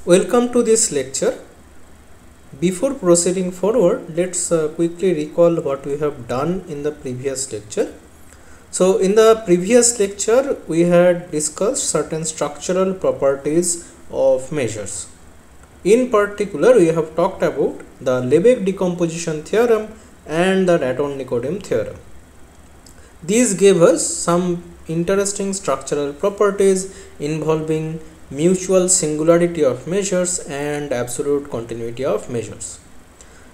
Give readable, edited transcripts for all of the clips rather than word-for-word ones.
Welcome to this lecture. Before proceeding forward, let's quickly recall what we have done in the previous lecture. So in the previous lecture, we had discussed certain structural properties of measures. In particular, we have talked about the Leybig decomposition theorem and the Raton-Nikodym theorem. These gave us some interesting structural properties involving mutual singularity of measures and absolute continuity of measures.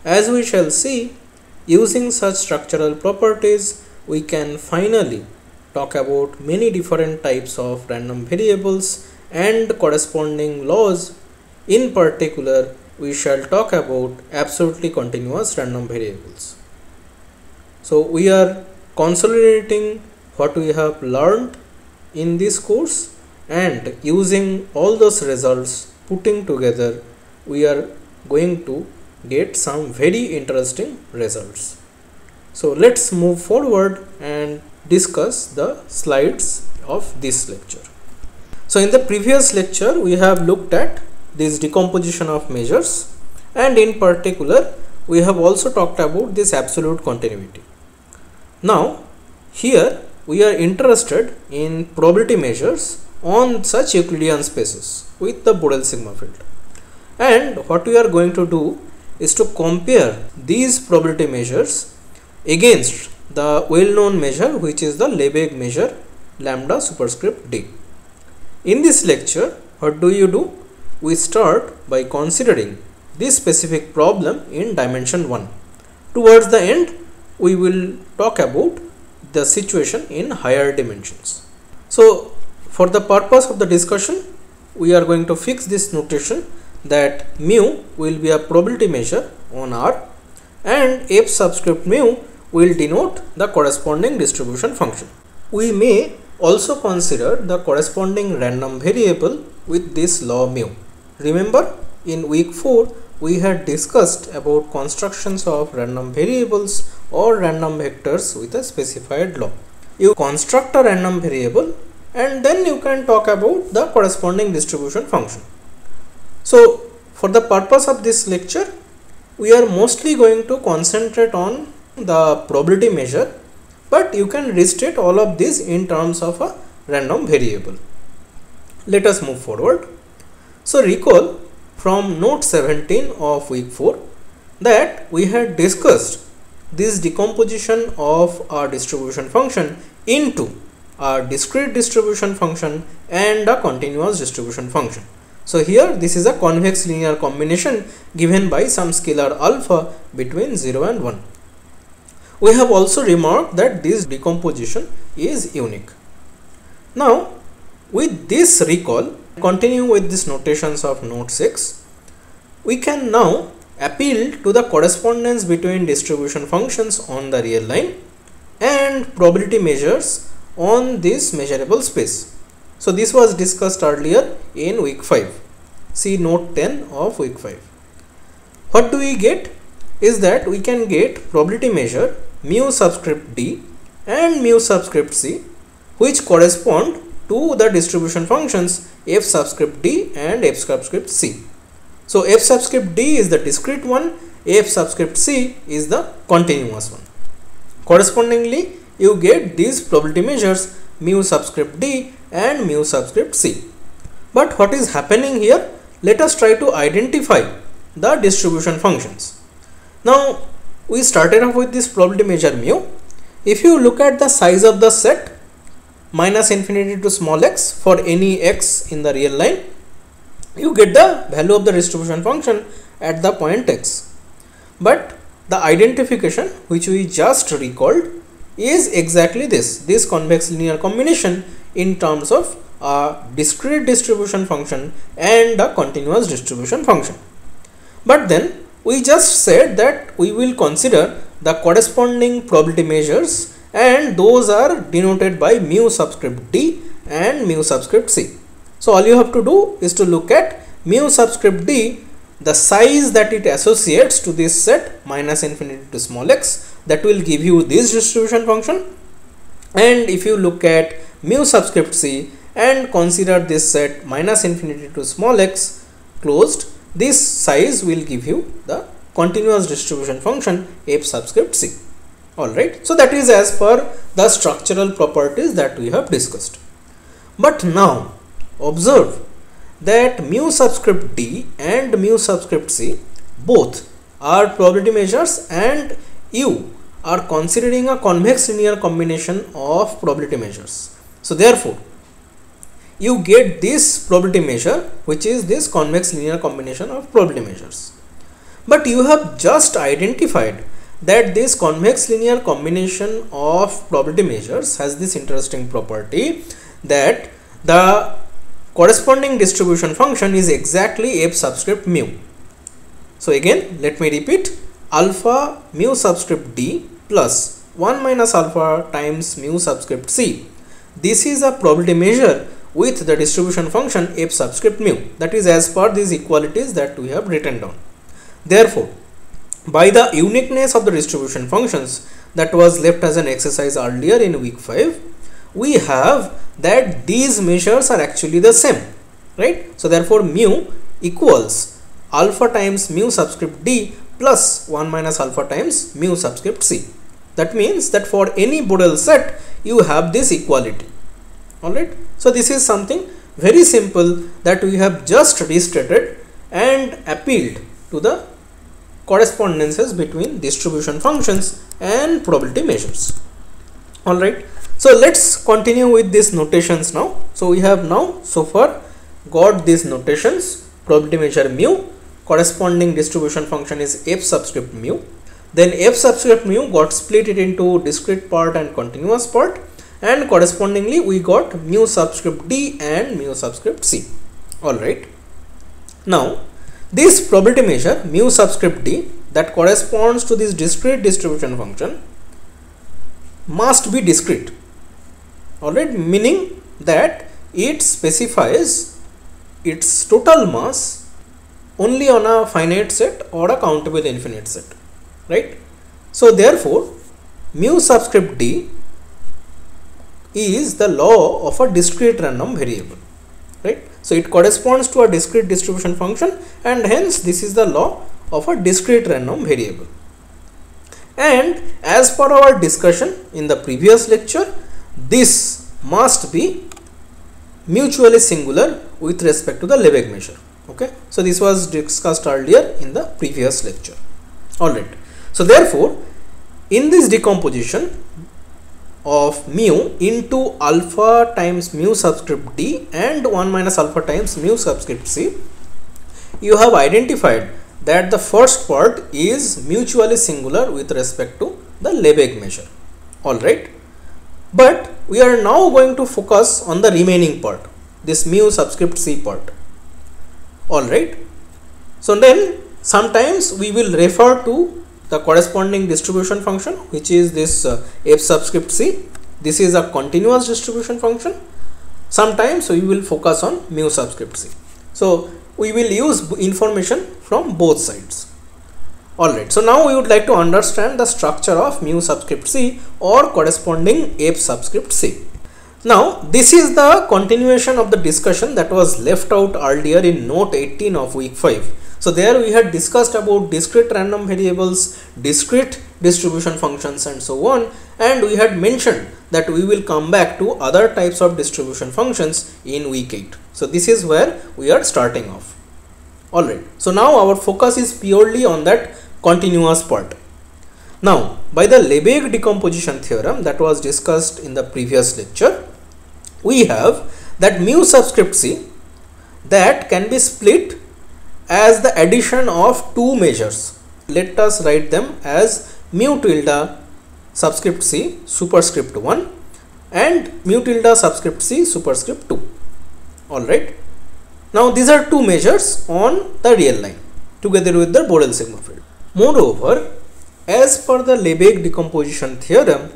As we shall see, using such structural properties, we can finally talk about many different types of random variables and corresponding laws. In particular, we shall talk about absolutely continuous random variables. So we are consolidating what we have learned in this course, and using all those results, putting together, we are going to get some very interesting results. So let's move forward and discuss the slides of this lecture. So in the previous lecture, we have looked at this decomposition of measures, and in particular, we have also talked about this absolute continuity. Now here we are interested in probability measures on such Euclidean spaces with the Borel sigma field, and what we are going to do is to compare these probability measures against the well-known measure, which is the Leybig measure lambda superscript d. In this lecture, what do? We start by considering this specific problem in dimension 1. Towards the end, we will talk about the situation in higher dimensions. So for the purpose of the discussion, we are going to fix this notation that mu will be a probability measure on R, and f subscript mu will denote the corresponding distribution function. We may also consider the corresponding random variable with this law mu. Remember, in week 4 we had discussed about constructions of random variables or random vectors with a specified law. You construct a random variable and then you can talk about the corresponding distribution function. So for the purpose of this lecture, we are mostly going to concentrate on the probability measure, but you can restate all of this in terms of a random variable. Let us move forward. So recall from note 17 of week 4 that we had discussed this decomposition of our distribution function into a discrete distribution function and a continuous distribution function. So here this is a convex linear combination given by some scalar alpha between 0 and 1. We have also remarked that this decomposition is unique. Now with this recall, continue with these notations of note 6, we can now appeal to the correspondence between distribution functions on the real line and probability measures on this measurable space. So this was discussed earlier in week 5. See note 10 of week 5. What do we get is that we can get probability measure mu subscript d and mu subscript c, which correspond to the distribution functions f subscript d and f subscript c. So f subscript d is the discrete one, f subscript c is the continuous one. Correspondingly, you get these probability measures mu subscript d and mu subscript c. But what is happening here? Let us try to identify the distribution functions. Now we started off with this probability measure mu. If you look at the size of the set minus infinity to small x for any x in the real line, you get the value of the distribution function at the point x. But the identification which we just recalled is exactly this convex linear combination in terms of a discrete distribution function and a continuous distribution function. But then we just said that we will consider the corresponding probability measures, and those are denoted by mu subscript d and mu subscript c. So all you have to do is to look at mu subscript d, the size that it associates to this set minus infinity to small x, that will give you this distribution function. And if you look at mu subscript c and consider this set minus infinity to small x, closed, this size will give you the continuous distribution function f subscript c. Alright, so that is as per the structural properties that we have discussed. But now observe that mu subscript d and mu subscript c both are probability measures, and you are considering a convex linear combination of probability measures. So therefore you get this probability measure, which is this convex linear combination of probability measures. But you have just identified that this convex linear combination of probability measures has this interesting property that the corresponding distribution function is exactly f subscript mu. So again, let me repeat, alpha mu subscript d plus 1 minus alpha times mu subscript c. This is a probability measure with the distribution function f subscript mu, that is as per these equalities that we have written down. Therefore, by the uniqueness of the distribution functions that was left as an exercise earlier in week 5, we have that these measures are actually the same, right? So therefore mu equals alpha times mu subscript d plus 1 minus alpha times mu subscript c. That means that for any Borel set you have this equality. Alright, so this is something very simple that we have just restated and appealed to the correspondences between distribution functions and probability measures. Alright, so let's continue with these notations now. So we have now so far got these notations: probability measure mu, corresponding distribution function is f subscript mu, then f subscript mu got split it into discrete part and continuous part, and correspondingly we got mu subscript d and mu subscript c. Alright, now this probability measure mu subscript d that corresponds to this discrete distribution function must be discrete. Alright, meaning that it specifies its total mass only on a finite set or a countable infinite set, right? So therefore mu subscript d is the law of a discrete random variable, right? So it corresponds to a discrete distribution function, and hence this is the law of a discrete random variable. And as per our discussion in the previous lecture, this must be mutually singular with respect to the Leybig measure. Okay, so this was discussed earlier in the previous lecture. Alright, so therefore in this decomposition of mu into alpha times mu subscript d and 1 minus alpha times mu subscript c, you have identified that the first part is mutually singular with respect to the Leybig measure. Alright, but we are now going to focus on the remaining part, this mu subscript c part. Alright, so then sometimes we will refer to the corresponding distribution function, which is this f subscript c. This is a continuous distribution function. Sometimes we will focus on mu subscript c. So we will use information from both sides. Alright, so now we would like to understand the structure of mu subscript c or corresponding f subscript c. Now this is the continuation of the discussion that was left out earlier in note 18 of week 5. So there we had discussed about discrete random variables, discrete distribution functions and so on, and we had mentioned that we will come back to other types of distribution functions in week 8. So this is where we are starting off. Alright, so now our focus is purely on that continuous part. Now by the Leybig decomposition theorem that was discussed in the previous lecture, we have that mu subscript c that can be split as the addition of two measures. Let us write them as mu tilde subscript c superscript 1 and mu tilde subscript c superscript 2. Alright, now these are two measures on the real line together with the Borel sigma field. Moreover, as per the Leybig decomposition theorem,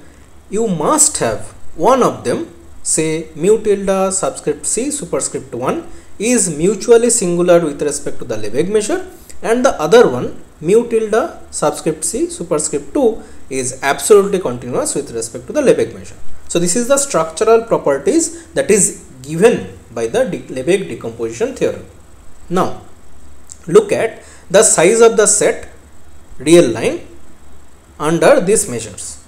you must have one of them, say mu tilde subscript c superscript 1 is mutually singular with respect to the Leybig measure, and the other one mu tilde subscript c superscript 2 is absolutely continuous with respect to the Leybig measure. So this is the structural properties that is given by the Leybig decomposition theorem. Now look at the size of the set real line under these measures.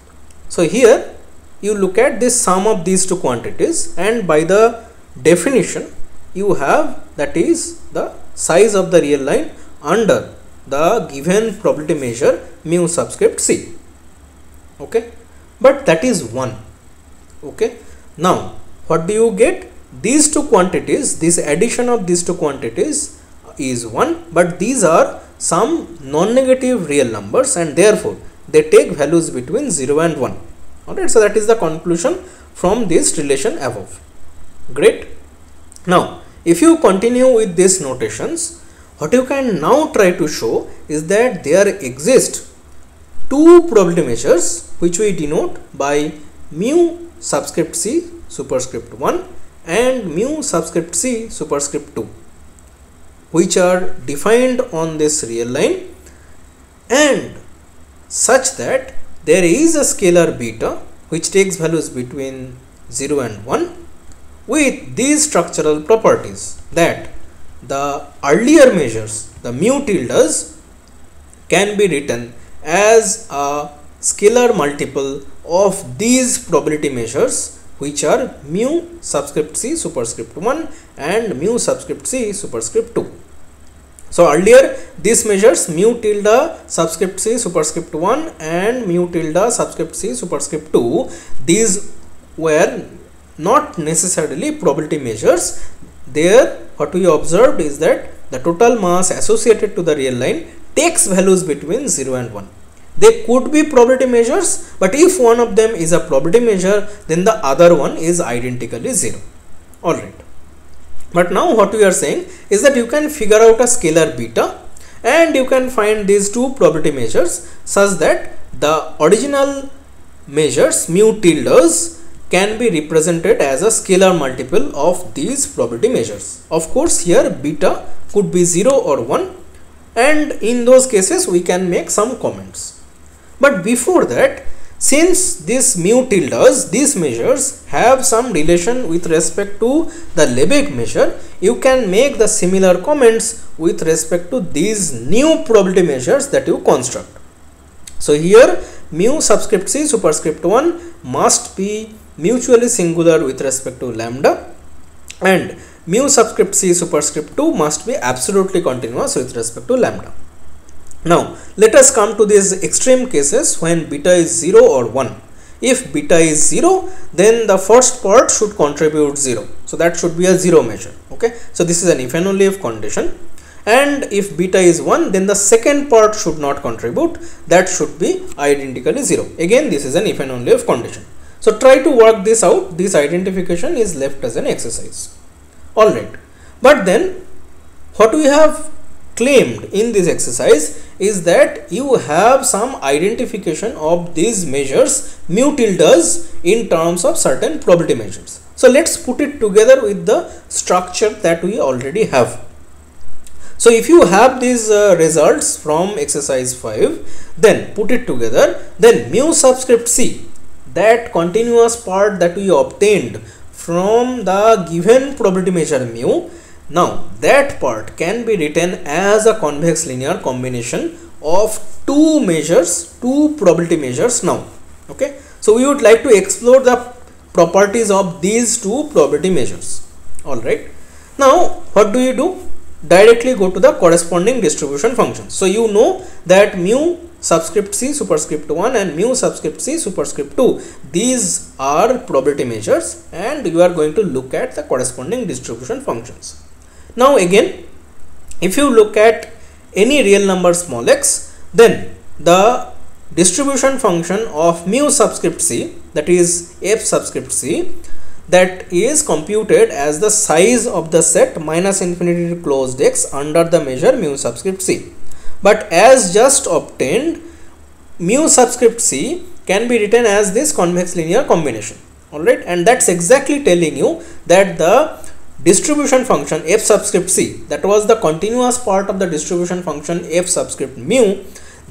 So here you look at this sum of these two quantities, and by the definition you have, that is the size of the real line under the given probability measure mu subscript c. Okay, but that is 1. Okay, now what do you get? These two quantities, this addition of these two quantities is 1, but these are some non-negative real numbers, and therefore they take values between 0 and 1. Alright, so that is the conclusion from this relation above. Great. Now if you continue with these notations, what you can now try to show is that there exist two probability measures which we denote by mu subscript c superscript 1 and mu subscript c superscript 2, which are defined on this real line, and such that there is a scalar beta which takes values between 0 and 1 with these structural properties, that the earlier measures, the mu tildes, can be written as a scalar multiple of these probability measures, which are mu subscript c superscript 1 and mu subscript c superscript 2. So earlier these measures mu tilde subscript c superscript 1 and mu tilde subscript c superscript 2, these were not necessarily probability measures. There what we observed is that the total mass associated to the real line takes values between 0 and 1. They could be probability measures, but if one of them is a probability measure, then the other one is identically 0. Alright. But now what we are saying is that you can figure out a scalar beta, and you can find these two probability measures such that the original measures mu tildes can be represented as a scalar multiple of these probability measures. Of course here beta could be 0 or 1, and in those cases we can make some comments. But before that, since these mu tildes, these measures have some relation with respect to the Leybig measure, you can make the similar comments with respect to these new probability measures that you construct. So here mu subscript c superscript 1 must be mutually singular with respect to lambda, and mu subscript c superscript 2 must be absolutely continuous with respect to lambda. Now let us come to these extreme cases when beta is 0 or 1. If beta is 0, then the first part should contribute 0. So that should be a 0 measure. Okay, so this is an if and only if condition. And if beta is 1, then the second part should not contribute. That should be identically 0. Again, this is an if and only if condition. So try to work this out. This identification is left as an exercise. Alright. But then what we have claimed in this exercise is that you have some identification of these measures mu tildes in terms of certain probability measures. So let's put it together with the structure that we already have. So if you have these results from exercise 5, then put it together, then mu subscript c, that continuous part that we obtained from the given probability measure mu, now that part can be written as a convex linear combination of two measures, two probability measures now. Okay, so we would like to explore the properties of these two probability measures. Alright, now what do you do? Directly go to the corresponding distribution functions. So you know that mu subscript c superscript 1 and mu subscript c superscript 2, these are probability measures, and you are going to look at the corresponding distribution functions. Now again, if you look at any real number small x, then the distribution function of mu subscript c, that is f subscript c, that is computed as the size of the set minus infinity to closed x under the measure mu subscript c. But as just obtained, mu subscript c can be written as this convex linear combination. Alright, and that's exactly telling you that the distribution function f subscript c, that was the continuous part of the distribution function f subscript mu,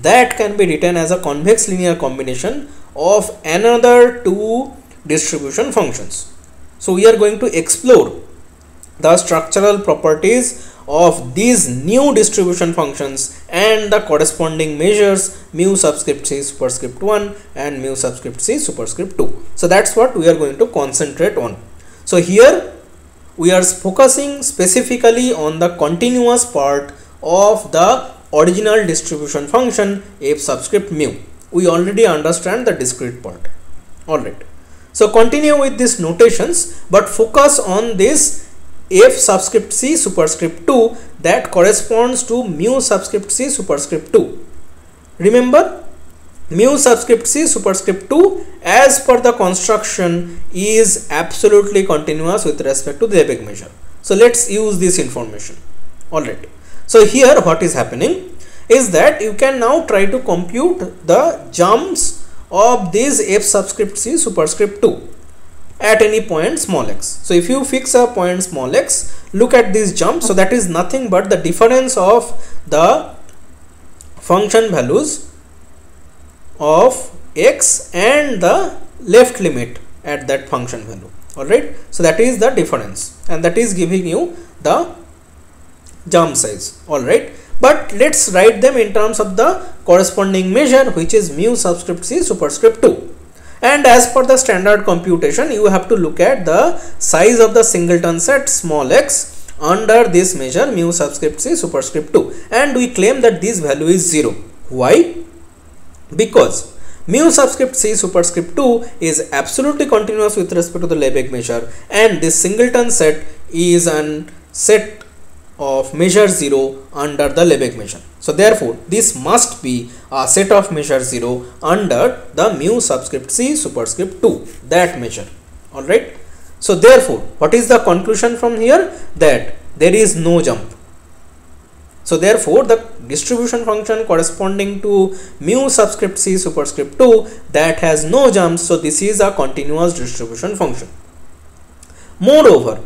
that can be written as a convex linear combination of another two distribution functions. So we are going to explore the structural properties of these new distribution functions and the corresponding measures mu subscript c superscript 1 and mu subscript c superscript 2. So that's what we are going to concentrate on. So here we are focusing specifically on the continuous part of the original distribution function f subscript mu. We already understand the discrete part. Alright. So continue with these notations, but focus on this f subscript c superscript 2 that corresponds to mu subscript c superscript 2. Remember, mu subscript c superscript 2 as per the construction is absolutely continuous with respect to the Leybig measure. So let's use this information. Alright. So here what is happening is that you can now try to compute the jumps of this f subscript c superscript 2 at any point small x. So if you fix a point small x, look at this jump. So that is nothing but the difference of the function values of x and the left limit at that function value. Alright, so that is the difference and that is giving you the jump size. Alright, but let's write them in terms of the corresponding measure, which is mu subscript c superscript 2. And as per the standard computation, you have to look at the size of the singleton set small x under this measure mu subscript c superscript 2, and we claim that this value is 0. Why? Because mu subscript c superscript 2 is absolutely continuous with respect to the Leybig measure, and this singleton set is an set of measure 0 under the Leybig measure. So therefore this must be a set of measure 0 under the mu subscript c superscript 2, that measure. Alright. So therefore what is the conclusion from here? That there is no jump. So therefore the distribution function corresponding to mu subscript c superscript 2 that has no jumps, so this is a continuous distribution function. Moreover,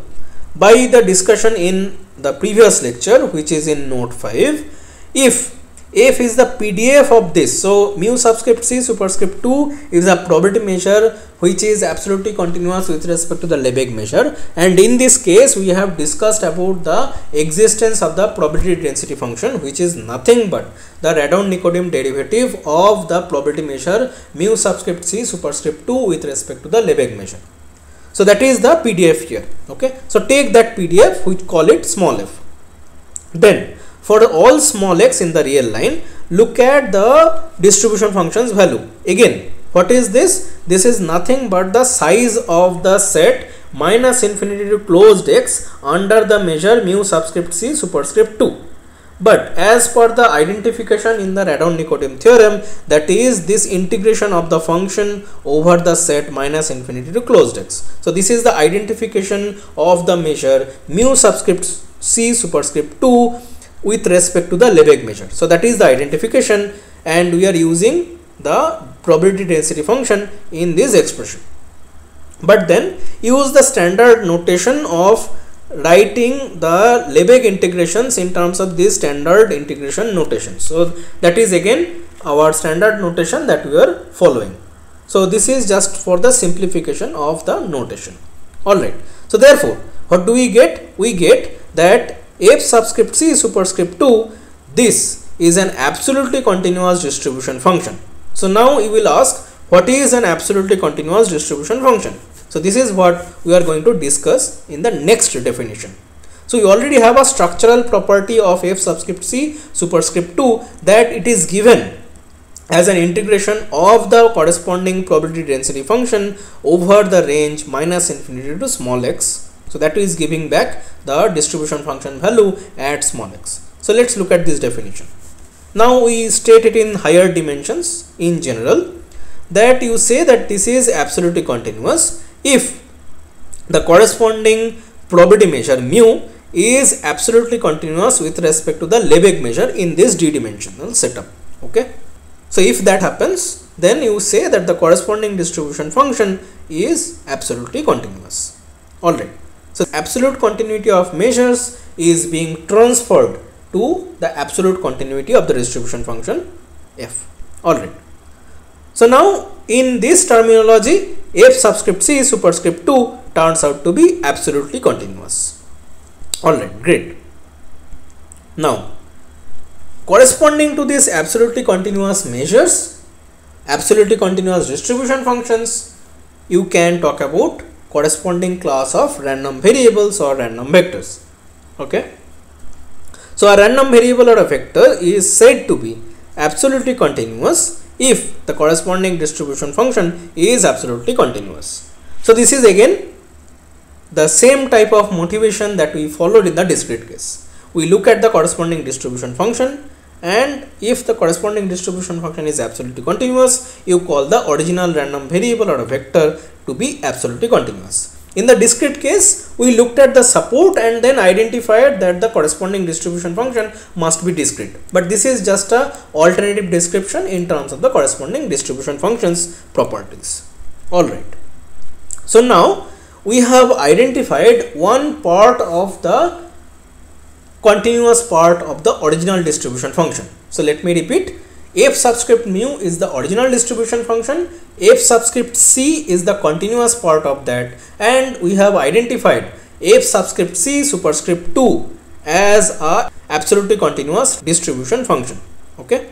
by the discussion in the previous lecture, which is in note 5, if f is the PDF of this, so mu subscript c superscript 2 is a probability measure which is absolutely continuous with respect to the Leybig measure, and in this case we have discussed about the existence of the probability density function, which is nothing but the Radon-Nikodym derivative of the probability measure mu subscript c superscript 2 with respect to the Leybig measure. So that is the PDF here. Okay, so take that PDF, which call it small f. Then for all small x in the real line, look at the distribution function's value. Again, what is this? This is nothing but the size of the set minus infinity to closed x under the measure mu subscript c superscript 2. But as per the identification in the Radon-Nikodym theorem, that is this integration of the function over the set minus infinity to closed x. So this is the identification of the measure mu subscript c superscript 2 with respect to the Leybig measure. So that is the identification, and we are using the probability density function in this expression. But then use the standard notation of writing the Leybig integrations in terms of this standard integration notation. So that is again our standard notation that we are following. So this is just for the simplification of the notation. Alright. So therefore what do we get? We get that f subscript c superscript 2, this is an absolutely continuous distribution function. So now you will ask, what is an absolutely continuous distribution function? So this is what we are going to discuss in the next definition. So you already have a structural property of f subscript c superscript 2 that it is given as an integration of the corresponding probability density function over the range minus infinity to small x. So that is giving back the distribution function value at small x. So let's look at this definition. Now we state it in higher dimensions in general, that you say that this is absolutely continuous if the corresponding probability measure mu is absolutely continuous with respect to the Leybig measure in this d-dimensional setup. Okay. So if that happens, then you say that the corresponding distribution function is absolutely continuous. Alright. So absolute continuity of measures is being transferred to the absolute continuity of the distribution function f. Alright. So now in this terminology, f subscript c superscript 2 turns out to be absolutely continuous. Alright, great. Now, corresponding to these absolutely continuous measures, absolutely continuous distribution functions, you can talk about corresponding class of random variables or random vectors. Okay. So a random variable or a vector is said to be absolutely continuous if the corresponding distribution function is absolutely continuous. So this is again the same type of motivation that we followed in the discrete case. We look at the corresponding distribution function, and if the corresponding distribution function is absolutely continuous, you call the original random variable or a vector to be absolutely continuous. In the discrete case, we looked at the support and then identified that the corresponding distribution function must be discrete. But this is just a alternative description in terms of the corresponding distribution functions properties. Alright. So now we have identified one part of the continuous part of the original distribution function. So let me repeat. F subscript mu is the original distribution function, F subscript c is the continuous part of that, and we have identified F subscript c superscript 2 as a absolutely continuous distribution function. Okay.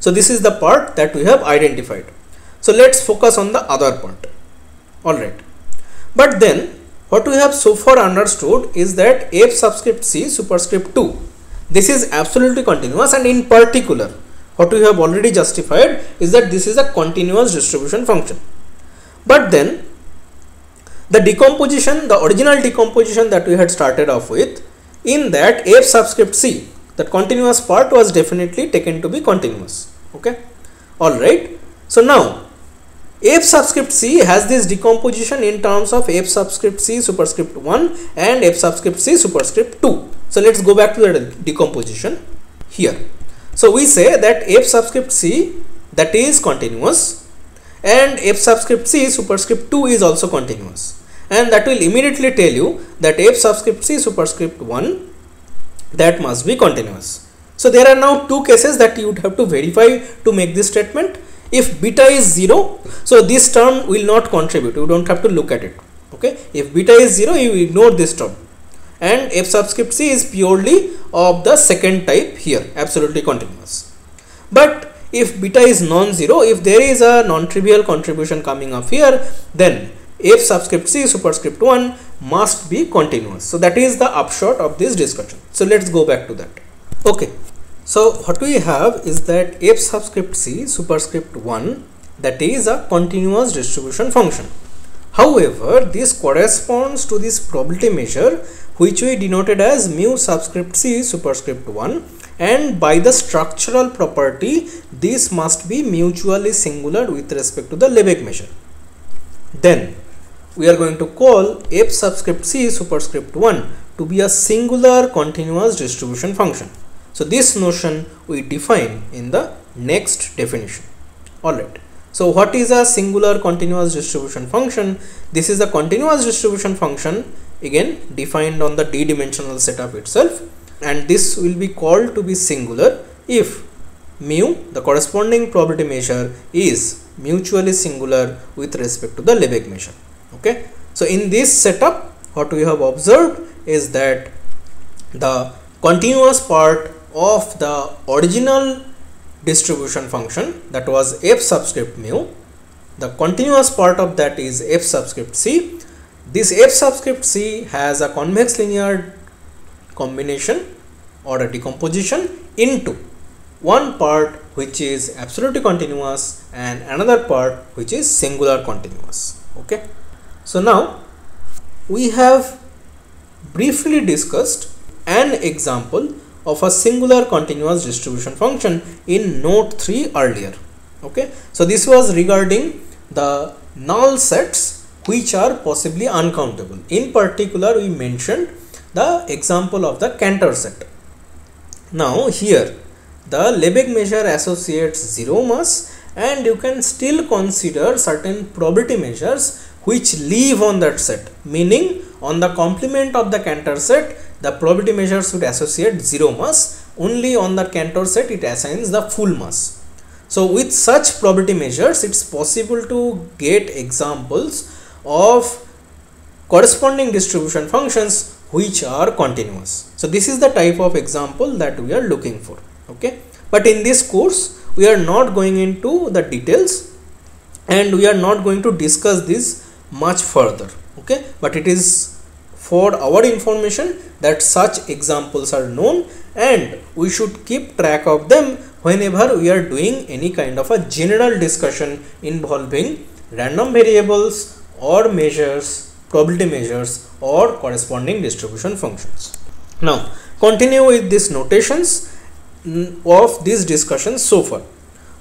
So this is the part that we have identified. So let's focus on the other part. Alright. But then what we have so far understood is that F subscript c superscript 2, this is absolutely continuous, and in particular what we have already justified is that this is a continuous distribution function. But then the decomposition, the original decomposition that we had started off with, in that F subscript c, the continuous part was definitely taken to be continuous. Okay. Alright. So now F subscript c has this decomposition in terms of F subscript c superscript 1 and F subscript c superscript 2. So let's go back to the decomposition here. So we say that F subscript c, that is continuous, and F subscript c superscript 2 is also continuous, and that will immediately tell you that F subscript c superscript 1, that must be continuous. So there are now two cases that you would have to verify to make this statement. If beta is 0, so this term will not contribute, you don't have to look at it. Okay. If beta is 0, you ignore this term, and F subscript c is purely of the second type here, absolutely continuous. But if beta is non-zero, if there is a non-trivial contribution coming up here, then F subscript c superscript 1 must be continuous. So that is the upshot of this discussion. So let's go back to that. Okay. So what we have is that F subscript c superscript 1, that is a continuous distribution function. However, this corresponds to this probability measure which we denoted as mu subscript c superscript 1, and by the structural property this must be mutually singular with respect to the Leybig measure. Then we are going to call F subscript c superscript 1 to be a singular continuous distribution function. So this notion we define in the next definition. Alright. So what is a singular continuous distribution function? This is a continuous distribution function, again defined on the d-dimensional setup itself, and this will be called to be singular if mu, the corresponding probability measure, is mutually singular with respect to the Leybig measure. Okay. So in this setup, what we have observed is that the continuous part of the original distribution function, that was F subscript mu, the continuous part of that is F subscript c. This F subscript c has a convex linear combination or a decomposition into one part which is absolutely continuous and another part which is singular continuous. Okay. So now we have briefly discussed an example of a singular continuous distribution function in note 3 earlier. Okay. So this was regarding the null sets which are possibly uncountable. In particular, we mentioned the example of the Cantor set. Now here the Leybig measure associates zero mass, and you can still consider certain probability measures which live on that set, meaning on the complement of the Cantor set the probability measures would associate zero mass, only on the Cantor set it assigns the full mass. So with such probability measures, it's possible to get examples of corresponding distribution functions which are continuous. So this is the type of example that we are looking for. Okay, but in this course we are not going into the details and we are not going to discuss this much further. Okay, but it is for our information that such examples are known and we should keep track of them whenever we are doing any kind of a general discussion involving random variables or measures, probability measures or corresponding distribution functions. Now continue with these notations of these discussions so far.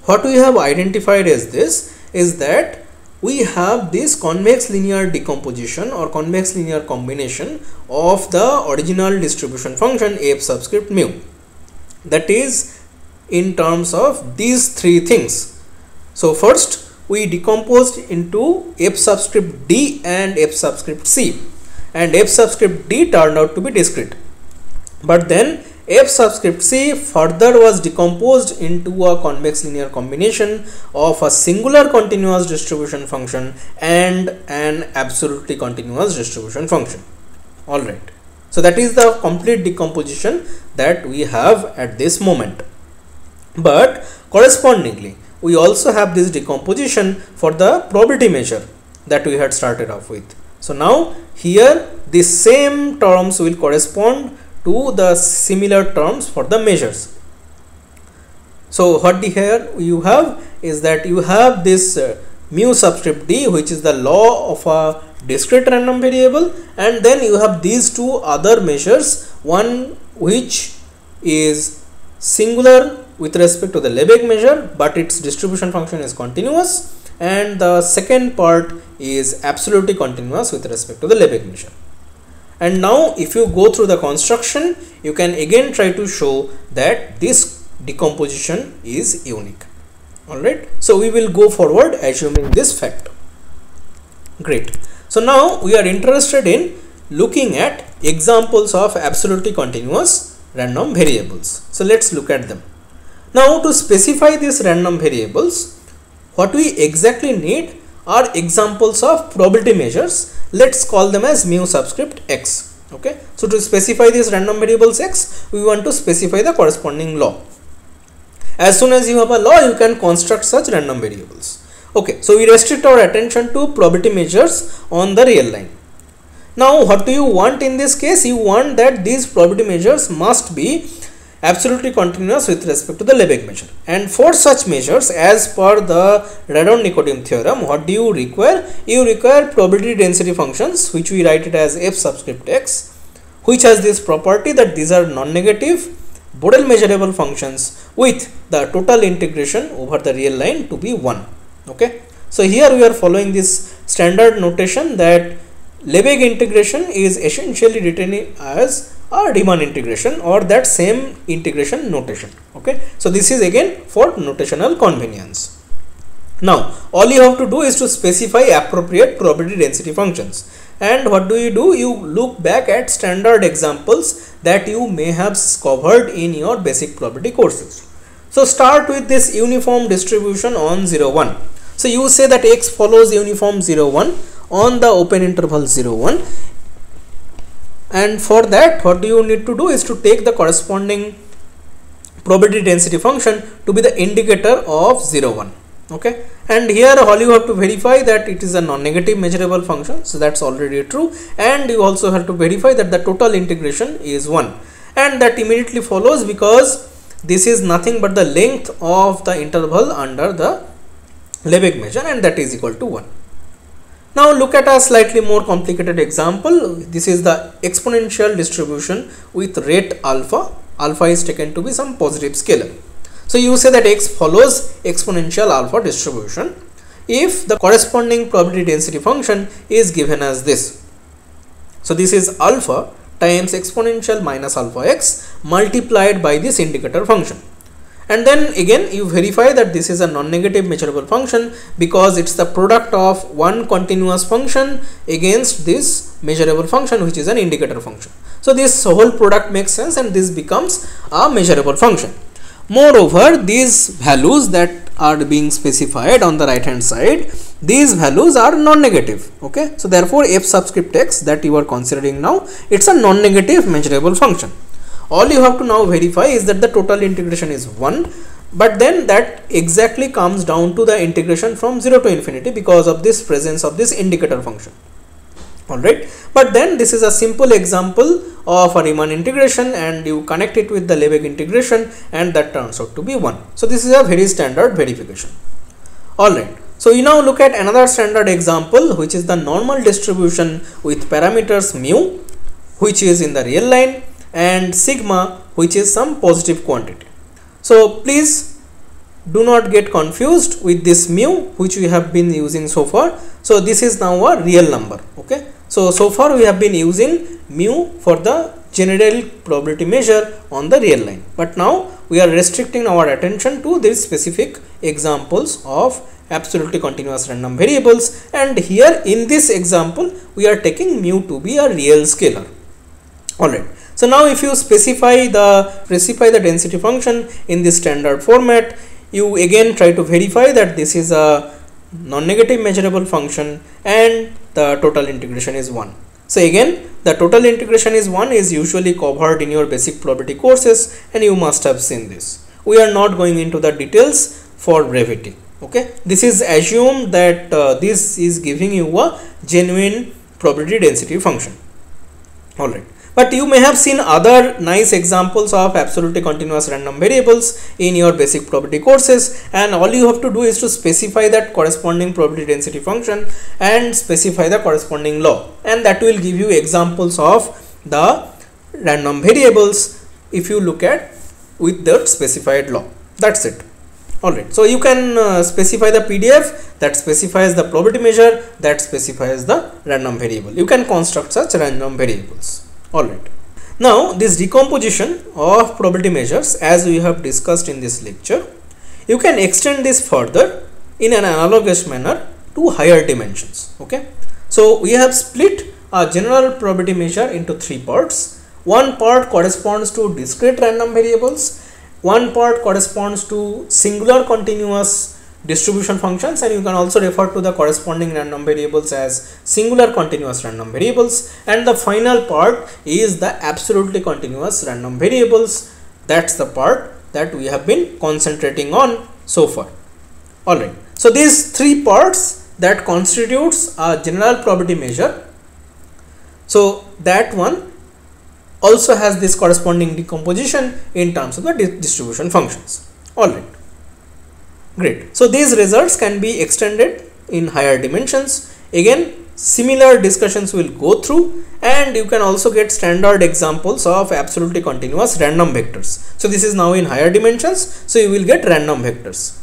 What we have identified as this is that we have this convex linear decomposition or convex linear combination of the original distribution function f subscript mu, that is in terms of these three things. So first we decomposed into f subscript d and f subscript c, and f subscript d turned out to be discrete, but then f subscript c further was decomposed into a convex linear combination of a singular continuous distribution function and an absolutely continuous distribution function. Alright, so that is the complete decomposition that we have at this moment. But correspondingly we also have this decomposition for the probability measure that we had started off with. So now here the same terms will correspond to the similar terms for the measures. So what here you have is that you have this mu subscript d, which is the law of a discrete random variable, and then you have these two other measures, one which is singular with respect to the Leybig measure but its distribution function is continuous, and the second part is absolutely continuous with respect to the Leybig measure. And now if you go through the construction, you can again try to show that this decomposition is unique. Alright, so we will go forward assuming this fact. Great. So now we are interested in looking at examples of absolutely continuous random variables. So let's look at them. Now to specify these random variables, what we exactly need are examples of probability measures. Let's call them as mu subscript x. Okay, so to specify these random variables x, we want to specify the corresponding law. As soon as you have a law, you can construct such random variables. Okay, so we restrict our attention to probability measures on the real line. Now what do you want in this case? You want that these probability measures must be absolutely continuous with respect to the Leybig measure, and for such measures, as per the Radon-Nikodym theorem, what do you require? You require probability density functions, which we write it as f subscript x, which has this property that these are non-negative Borel measurable functions with the total integration over the real line to be 1. Okay, so here we are following this standard notation that Leybig integration is essentially written as a Riemann integration or that same integration notation. Okay, so this is again for notational convenience. Now all you have to do is to specify appropriate probability density functions, and what do? You look back at standard examples that you may have covered in your basic probability courses. So start with this uniform distribution on 0 1. So you say that x follows uniform 0 1 on the open interval 0 1, and for that what you need to do is to take the corresponding probability density function to be the indicator of 0 1. Okay, and here all you have to verify that it is a non-negative measurable function, so that's already true, and you also have to verify that the total integration is 1, and that immediately follows because this is nothing but the length of the interval under the Leybig measure, and that is equal to 1. Now look at a slightly more complicated example. This is the exponential distribution with rate alpha. Alpha is taken to be some positive scalar. So you say that x follows exponential alpha distribution if the corresponding probability density function is given as this. So this is alpha times exponential minus alpha x multiplied by this indicator function. And then again you verify that this is a non-negative measurable function because it's the product of one continuous function against this measurable function, which is an indicator function. So this whole product makes sense and this becomes a measurable function. Moreover, these values that are being specified on the right hand side, these values are non-negative. Okay, so therefore f subscript x that you are considering now, it's a non-negative measurable function. All you have to now verify is that the total integration is 1, but then that exactly comes down to the integration from 0 to infinity because of this presence of this indicator function. Alright, but then this is a simple example of a Riemann integration, and you connect it with the Leybig integration, and that turns out to be 1. So this is a very standard verification. Alright, so you now look at another standard example, which is the normal distribution with parameters mu, which is in the real line, and sigma, which is some positive quantity. So please do not get confused with this mu which we have been using so far. So this is now a real number. Okay, so far we have been using mu for the general probability measure on the real line, but now we are restricting our attention to these specific examples of absolutely continuous random variables, and here in this example we are taking mu to be a real scalar. Alright, so now if you specify the density function in this standard format, you again try to verify that this is a non-negative measurable function and the total integration is 1. So again, the total integration is 1 is usually covered in your basic probability courses, and you must have seen this. We are not going into the details for brevity. Okay, this is assumed that this is giving you a genuine probability density function. Alright, but you may have seen other nice examples of absolutely continuous random variables in your basic probability courses, and all you have to do is to specify that corresponding probability density function and specify the corresponding law, and that will give you examples of the random variables if you look at with that specified law. That's it. Alright, so you can specify the PDF that specifies the probability measure, that specifies the random variable. You can construct such random variables. Alright, now this decomposition of probability measures, as we have discussed in this lecture, you can extend this further in an analogous manner to higher dimensions. Okay, so we have split a general probability measure into 3 parts. One part corresponds to discrete random variables, one part corresponds to singular continuous distribution functions, and you can also refer to the corresponding random variables as singular continuous random variables, and the final part is the absolutely continuous random variables. That's the part that we have been concentrating on so far. Alright, so these 3 parts that constitutes a general probability measure, so that one also has this corresponding decomposition in terms of the distribution functions. Alright, great. So these results can be extended in higher dimensions. Again, similar discussions will go through, and you can also get standard examples of absolutely continuous random vectors. So this is now in higher dimensions, so you will get random vectors.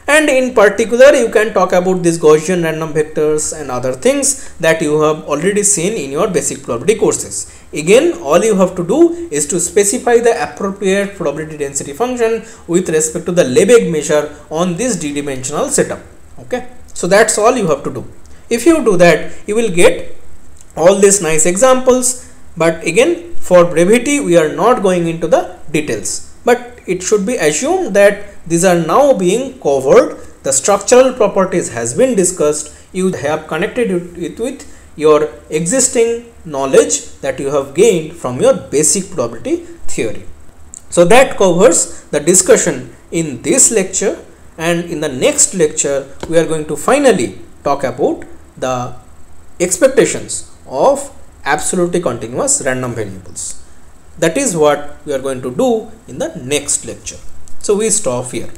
And in particular, you can talk about these Gaussian random vectors and other things that you have already seen in your basic probability courses. Again, all you have to do is to specify the appropriate probability density function with respect to the Leybig measure on this d-dimensional setup. Okay, so that's all you have to do. If you do that, you will get all these nice examples, but again, for brevity, we are not going into the details, but it should be assumed that these are now being covered. The structural properties has been discussed. You have connected it with your existing knowledge that you have gained from your basic probability theory. So that covers the discussion in this lecture, and in the next lecture we are going to finally talk about the expectations of absolutely continuous random variables. That is what we are going to do in the next lecture. So we stop here.